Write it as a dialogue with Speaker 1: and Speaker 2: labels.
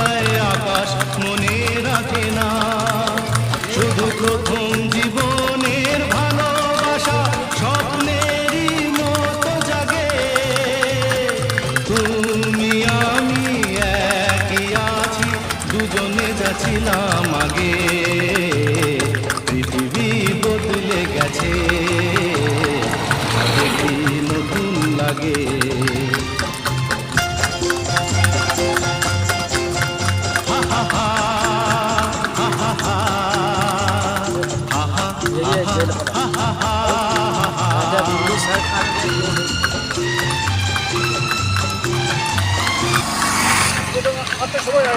Speaker 1: যায় আকাশ মনে রাখে না, শুধু প্রথম জীবনের ভালোবাসা স্বপ্নেরই মতো জাগে। তুমি আমি একই আছি, দুজনে যাচ্ছিলাম আগে। পৃথিবী বদলে গেছে, দেখি নতুন লাগে।
Speaker 2: সময়